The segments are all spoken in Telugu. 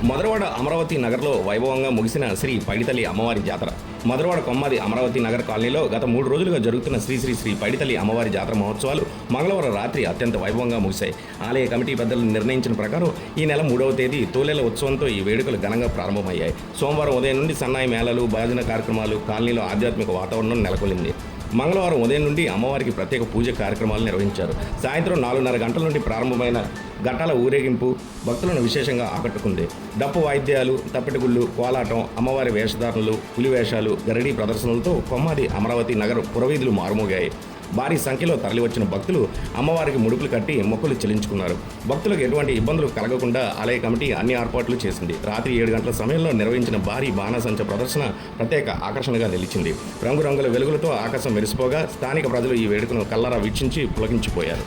మధురవాడ అమరావతి నగర్లో వైభవంగా ముగిసిన శ్రీ పైడితల్లి అమ్మవారి జాతర. మధురవాడ కొమ్మాది అమరావతి నగర్ కాలనీలో గత 3 రోజులుగా జరుగుతున్న శ్రీ పైడితల్లి అమ్మవారి జాతర మహోత్సవాలు మంగళవారం రాత్రి అత్యంత వైభవంగా ముగిశాయి. ఆలయ కమిటీ పెద్దలు నిర్ణయించిన ప్రకారం ఈ నెల 3వ తేదీ తోలేల ఉత్సవంతో ఈ వేడుకలు ఘనంగా ప్రారంభమయ్యాయి. సోమవారం ఉదయం నుండి సన్నాయి మేళాలు, భజన కార్యక్రమాలు, కాలనీలో ఆధ్యాత్మిక వాతావరణం నెలకొల్లింది. మంగళవారం ఉదయం నుండి అమ్మవారికి ప్రత్యేక పూజ కార్యక్రమాలు నిర్వహించారు. సాయంత్రం 4:30 గంటల నుండి ప్రారంభమైన ఘటాల ఊరేగింపు భక్తులను విశేషంగా ఆకట్టుకుంది. డప్పు వాయిద్యాలు, తప్పెటగుళ్ళు, కోలాటం, అమ్మవారి వేషధారణలు, పులి వేషాలు, గరడీ ప్రదర్శనలతో కొమ్మాది అమరావతి నగర పురవీధులు మారుమోగాయి. భారీ సంఖ్యలో తరలివచ్చిన భక్తులు అమ్మవారికి ముడుపులు కట్టి మొక్కులు చెల్లించుకున్నారు. భక్తులకు ఎటువంటి ఇబ్బందులు కలగకుండా ఆలయ కమిటీ అన్ని ఏర్పాట్లు చేసింది. రాత్రి 7 గంటల సమయంలో నిర్వహించిన భారీ బాణాసంచ ప్రదర్శన ప్రత్యేక ఆకర్షణగా నిలిచింది. రంగురంగుల వెలుగులతో ఆకాశం మెరిసిపోగా స్థానిక ప్రజలు ఈ వేడుకను కళ్ళారా వీక్షించి పులకించిపోయారు.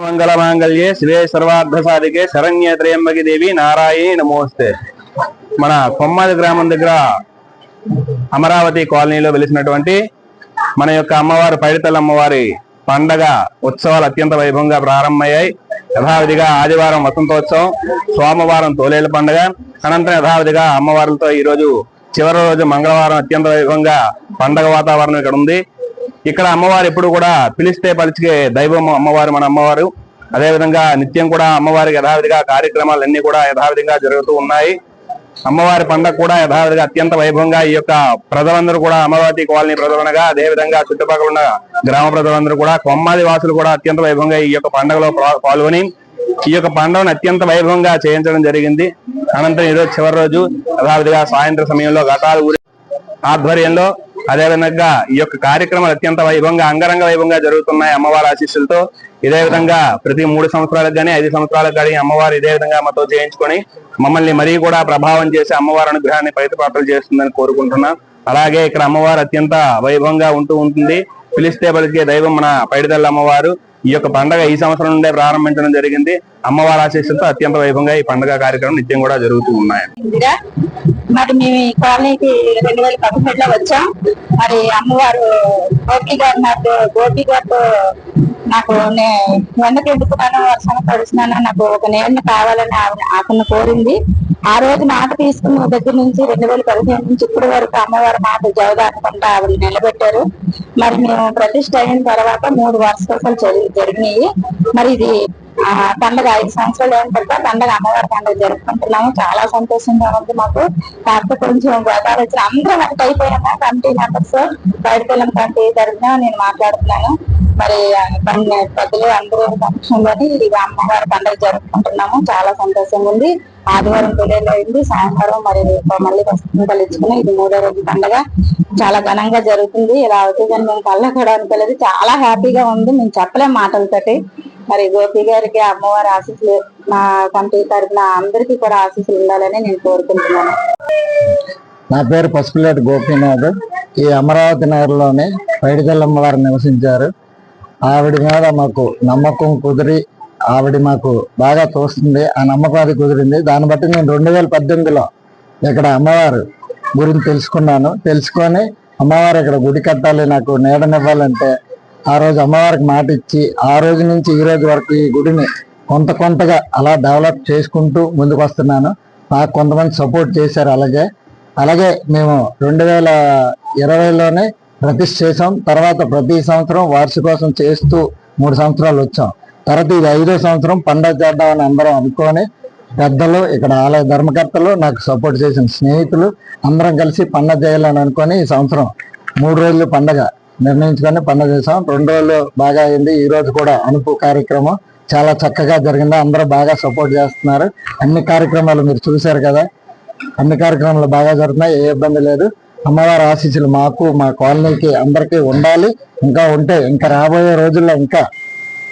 మంగళమాంగళ్యే శివే సర్వార్థసాధికే శరణ్యే త్రయంబకి దేవి నారాయణి నమోస్తే. మన కొమ్మాది గ్రామం దగ్గర అమరావతి కాలనీలో వెలిసినటువంటి మన యొక్క అమ్మవారు పైడితల్లి అమ్మవారి పండగ ఉత్సవాలు అత్యంత వైభవంగా ప్రారంభమయ్యాయి. యథావిధిగా ఆదివారం వసంతోత్సవం, సోమవారం తోలేల పండుగ, అనంతరం యథావిధిగా అమ్మవారులతో ఈరోజు చివరి రోజు మంగళవారం అత్యంత వైభవంగా పండగ వాతావరణం ఇక్కడ ఉంది. ఇక్కడ అమ్మవారు ఎప్పుడు కూడా పిలిస్తే పలిచే దైవం అమ్మవారు, మన అమ్మవారు. అదేవిధంగా నిత్యం కూడా అమ్మవారికి యథావిధిగా కార్యక్రమాలన్నీ కూడా యథావిధిగా జరుగుతూ ఉన్నాయి. అమ్మవారి పండుగ కూడా యథావిధిగా అత్యంత వైభవంగా ఈ యొక్క ప్రజలందరూ కూడా అమరావతి కాలనీ ప్రజలనగా, అదేవిధంగా చుట్టుపక్కల ఉన్న గ్రామ ప్రజలందరూ కూడా, కొమ్మాది వాసులు కూడా అత్యంత వైభవంగా ఈ యొక్క పండుగలో పాల్గొని ఈ యొక్క పండుగను అత్యంత వైభవంగా చేయించడం జరిగింది. అనంతరం ఈరోజు చివరి రోజు యథావిధిగా సాయంత్రం సమయంలో ఘటాల ఊరి ఆధ్వర్యంలో అదేవిధంగా ఈ యొక్క కార్యక్రమాలు అత్యంత వైభవంగా అంగరంగ వైభవంగా జరుగుతున్నాయి అమ్మవారి ఆశీస్సులతో. ఇదే విధంగా ప్రతి 3 సంవత్సరాలకు కానీ 5 సంవత్సరాలకు కానీ అమ్మవారు ఇదే విధంగా మాతో చేయించుకొని మమ్మల్ని మరీ కూడా ప్రభావం చేసి అమ్మవారి అనుగ్రహాన్ని పైతపాత్రలు చేస్తుందని కోరుకుంటున్నాం. అలాగే ఇక్కడ అమ్మవారు అత్యంత వైభవంగా ఉంటుంది. పిలిస్తే పలికే దైవం మన పైడితల్లి అమ్మవారు. ఈ యొక్క పండుగ ఈ సంవత్సరం నుండే ప్రారంభించడం జరిగింది. అమ్మవారి ఆశీస్సులతో అత్యంత వైభవంగా ఈ పండుగ కార్యక్రమం నిత్యం కూడా జరుగుతూ ఉన్నాయి. మరి మేము ఈ కాలనీకి 2017లో వచ్చాం. మరి అమ్మవారు గోపి గారితో నాకు వెనక ఎందుకున్నాను, వర్షం పడుతున్నాను, నాకు ఒక నేలను కావాలని ఆమెను కోరింది. ఆ రోజు మాట తీసుకున్న దగ్గర నుంచి 2015 నుంచి ఇప్పటి వరకు అమ్మవారి మాట జవదాటకుండా ఆవిడ నిలబెట్టారు. మరి మేము ప్రతిష్ట అయిన తర్వాత 3 వార్షికోత్సవాలు జరిగినాయి. మరి ఇది పండుగ 5 సంవత్సరాలు అయిన తర్వాత పండుగ అమ్మవారి పండుగ జరుపుకుంటున్నాము. చాలా సంతోషంగా ఉంది మాకు. కాకపోతే కొంచెం గోదావరి వచ్చి అందరం ఒకటి అయిపోయాము. కమిటీ మెంబర్స్ పైడితల్లి కమిటీ తరఫున నేను మాట్లాడుతున్నాను. మరి పెద్దలు అందరూ సమక్షంలోని అమ్మవారి పండుగ జరుపుకుంటున్నాము. చాలా సంతోషంగా ఉంది. ఆదివారం తొలేలో అయింది, సాయంత్రం మరి మళ్ళీ వస్తుంది తలుచుకుని ఇది 3వ రోజు పండుగ చాలా ఘనంగా జరుగుతుంది. ఇలా అవుతుందని మేము కళ్ళ కూడా అనుకోలేదు. చాలా హ్యాపీగా ఉంది, మేము చెప్పలేం మాటలతోటి. మరి గోపి గారికి అమ్మవారి ఆశీస్సులు మా కమిటీ తరఫున అందరికీ కూడా ఆశీస్సులు ఉండాలని నేను కోరుకుంటున్నాను. నా పేరు పసుపులేటి గోపీనాథ్. ఈ అమరావతి నగర్లోనే పైడితల్లి అమ్మవారు నివసించారు. ఆవిడ మీద మాకు నమ్మకం కుదిరి ఆవిడ మాకు బాగా తోస్తుంది. ఆ నమ్మకం అది కుదిరింది. దాన్ని బట్టి నేను 2018లో ఇక్కడ అమ్మవారు గురించి తెలుసుకొని అమ్మవారు ఇక్కడ గుడి కట్టాలి, నాకు నీడనివ్వాలంటే ఆ రోజు అమ్మవారికి మాట ఇచ్చి ఆ రోజు నుంచి ఈ రోజు వరకు ఈ గుడిని కొంతగా అలా డెవలప్ చేసుకుంటూ ముందుకు వస్తున్నాను. నాకు కొంతమంది సపోర్ట్ చేశారు. అలాగే అలాగే మేము 2020లోనే ప్రతిష్ఠ చేసాం. తర్వాత ప్రతి సంవత్సరం వార్షికోత్సవం చేస్తూ 3 సంవత్సరాలు వచ్చాం. తర్వాత ఇది 5వ సంవత్సరం పండగ చేద్దామని అందరం అనుకొని పెద్దలు, ఇక్కడ ఆలయ ధర్మకర్తలు, నాకు సపోర్ట్ చేసిన స్నేహితులు అందరం కలిసి పండగ చేయాలని అనుకొని ఈ సంవత్సరం 3 రోజులు పండగ నిర్ణయించుకొని పండగ చేసాం. 2 రోజులు బాగా అయింది. ఈ రోజు కూడా అనుపు కార్యక్రమం చాలా చక్కగా జరిగింది. అందరూ బాగా సపోర్ట్ చేస్తున్నారు. అన్ని కార్యక్రమాలు మీరు చూశారు కదా, అన్ని కార్యక్రమాలు బాగా జరుగుతున్నాయి. ఏ ఇబ్బంది లేదు. అమ్మవారి ఆశీస్సులు మాకు, మా కాలనీకి అందరికీ ఉండాలి. ఇంకా ఉంటే ఇంకా రాబోయే రోజుల్లో ఇంకా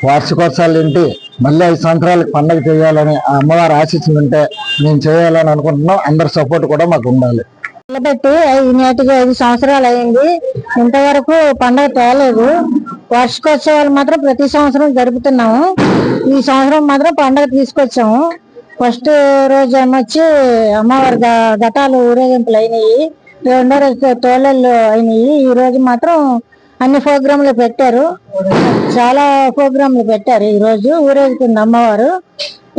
వార్షికోత్సవాలు ఏంటి మళ్ళీ 5 సంవత్సరాలకు పండగ చేయాలని ఆ అమ్మవారి ఆశీస్సులు ఉంటే మేము చేయాలని అనుకుంటున్నాం. అందరి సపోర్ట్ కూడా మాకు ఉండాలి. నిలబెట్టి నేటికి 5 సంవత్సరాలు అయింది. ఇంతవరకు పండగ తేలేదు. వార్షికోత్సవాలు మాత్రం ప్రతి సంవత్సరం జరుపుతున్నాము. ఈ సంవత్సరం మాత్రం పండగ తీసుకొచ్చాము. ఫస్ట్ రోజు ఏమొచ్చి అమ్మవారి ఘటాలు ఊరేగింపులు అయినాయి. 2వ రోజు తోళ్ళలు అయినాయి. ఈ రోజు మాత్రం అన్ని ప్రోగ్రాంలు పెట్టారు. చాలా ప్రోగ్రాంలు పెట్టారు. ఈ రోజు ఊరేగుతుంది అమ్మవారు.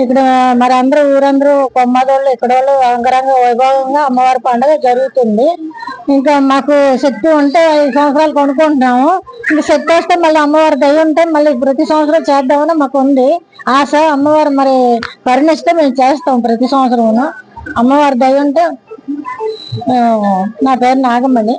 ఇక్కడ మరి ఊరందరూ కొమ్మదోళ్ళు ఇక్కడ వాళ్ళు అంగరంగ వైభవంగా అమ్మవారి పండుగ జరుగుతుంది. ఇంకా మాకు శక్తి ఉంటే 5 సంవత్సరాలు కొనుక్కుంటున్నాము. ఇంకా శక్తి వస్తే మళ్ళీ అమ్మవారి దయ ఉంటే మళ్ళీ ప్రతి సంవత్సరం చేద్దామని మాకు ఉంది ఆశ. అమ్మవారు మరి కరుణిస్తే మేము చేస్తాం ప్రతి సంవత్సరం. అమ్మవారి దయ ఉంటే. నా పేరు నాగమణి.